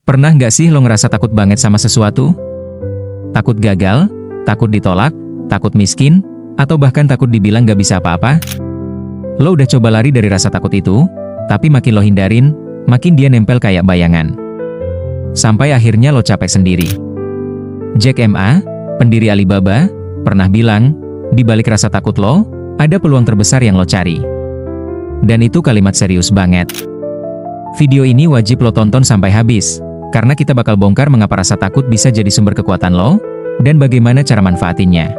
Pernah nggak sih lo ngerasa takut banget sama sesuatu? Takut gagal, takut ditolak, takut miskin, atau bahkan takut dibilang nggak bisa apa-apa? Lo udah coba lari dari rasa takut itu, tapi makin lo hindarin, makin dia nempel kayak bayangan. Sampai akhirnya lo capek sendiri. Jack Ma, pendiri Alibaba, pernah bilang, di balik rasa takut lo, ada peluang terbesar yang lo cari. Dan itu kalimat serius banget. Video ini wajib lo tonton sampai habis, karena kita bakal bongkar mengapa rasa takut bisa jadi sumber kekuatan lo, dan bagaimana cara manfaatinnya.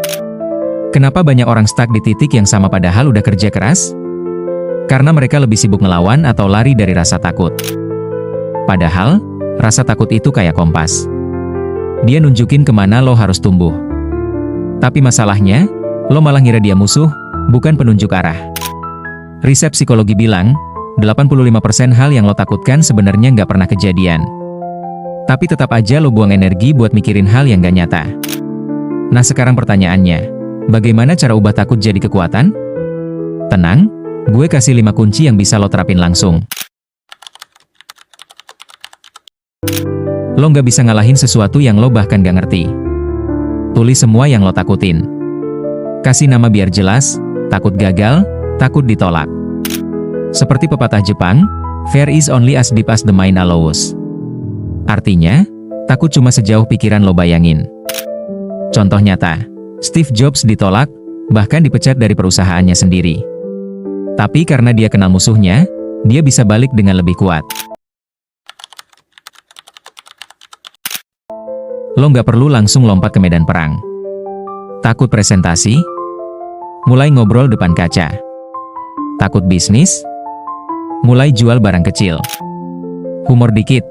Kenapa banyak orang stuck di titik yang sama padahal udah kerja keras? Karena mereka lebih sibuk ngelawan atau lari dari rasa takut. Padahal, rasa takut itu kayak kompas. Dia nunjukin kemana lo harus tumbuh. Tapi masalahnya, lo malah ngira dia musuh, bukan penunjuk arah. Riset psikologi bilang, 85% hal yang lo takutkan sebenarnya nggak pernah kejadian. Tapi tetap aja lo buang energi buat mikirin hal yang gak nyata. Nah sekarang pertanyaannya, bagaimana cara ubah takut jadi kekuatan? Tenang, gue kasih 5 kunci yang bisa lo terapin langsung. Lo nggak bisa ngalahin sesuatu yang lo bahkan gak ngerti. Tulis semua yang lo takutin. Kasih nama biar jelas, takut gagal, takut ditolak. Seperti pepatah Jepang, fear is only as deep as the mind allows. Artinya, takut cuma sejauh pikiran lo bayangin. Contoh nyata, Steve Jobs ditolak, bahkan dipecat dari perusahaannya sendiri. Tapi karena dia kenal musuhnya, dia bisa balik dengan lebih kuat. Lo nggak perlu langsung lompat ke medan perang. Takut presentasi? Mulai ngobrol depan kaca. Takut bisnis? Mulai jual barang kecil. Humor dikit.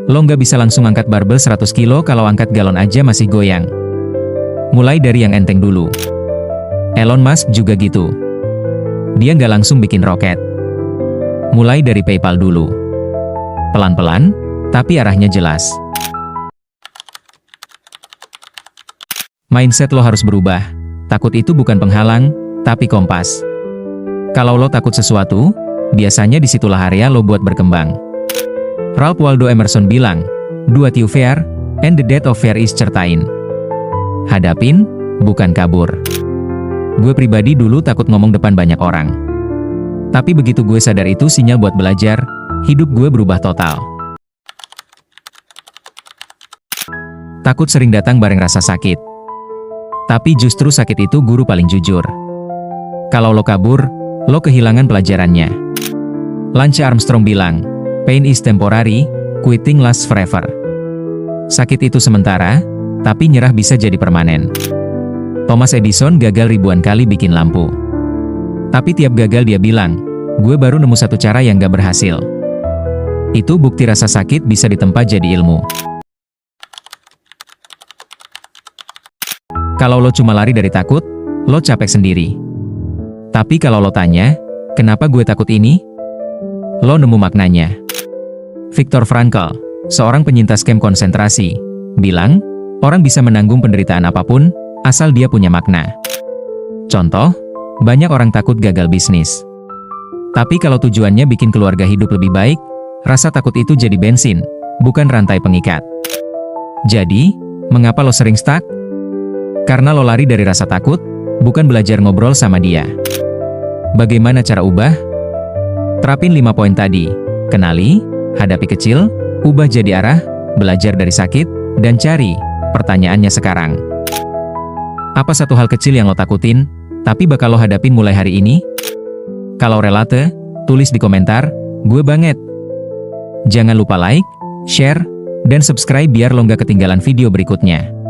Lo nggak bisa langsung angkat barbel 100 kilo kalau angkat galon aja masih goyang. Mulai dari yang enteng dulu. Elon Musk juga gitu. Dia nggak langsung bikin roket. Mulai dari PayPal dulu. Pelan-pelan, tapi arahnya jelas. Mindset lo harus berubah. Takut itu bukan penghalang, tapi kompas. Kalau lo takut sesuatu, biasanya disitulah area lo buat berkembang. Ralph Waldo Emerson bilang, "Do what you fear, and the death of fear is certain." Hadapin, bukan kabur. Gue pribadi dulu takut ngomong depan banyak orang. Tapi begitu gue sadar itu sinyal buat belajar, hidup gue berubah total. Takut sering datang bareng rasa sakit. Tapi justru sakit itu guru paling jujur. Kalau lo kabur, lo kehilangan pelajarannya. Lance Armstrong bilang, "Pain is temporary, quitting lasts forever." Sakit itu sementara, tapi nyerah bisa jadi permanen. Thomas Edison gagal ribuan kali bikin lampu. Tapi tiap gagal dia bilang, "Gue baru nemu satu cara yang gak berhasil." Itu bukti rasa sakit bisa ditempa jadi ilmu. Kalau lo cuma lari dari takut, lo capek sendiri. Tapi kalau lo tanya, kenapa gue takut ini? Lo nemu maknanya. Viktor Frankl, seorang penyintas kamp konsentrasi, bilang, orang bisa menanggung penderitaan apapun, asal dia punya makna. Contoh, banyak orang takut gagal bisnis. Tapi kalau tujuannya bikin keluarga hidup lebih baik, rasa takut itu jadi bensin, bukan rantai pengikat. Jadi, mengapa lo sering stuck? Karena lo lari dari rasa takut, bukan belajar ngobrol sama dia. Bagaimana cara ubah? Terapin 5 poin tadi. Kenali, hadapi kecil, ubah jadi arah, belajar dari sakit, dan cari. Pertanyaannya sekarang. Apa satu hal kecil yang lo takutin, tapi bakal lo hadapin mulai hari ini? Kalau relate, tulis di komentar, gue banget. Jangan lupa like, share, dan subscribe biar lo nggak ketinggalan video berikutnya.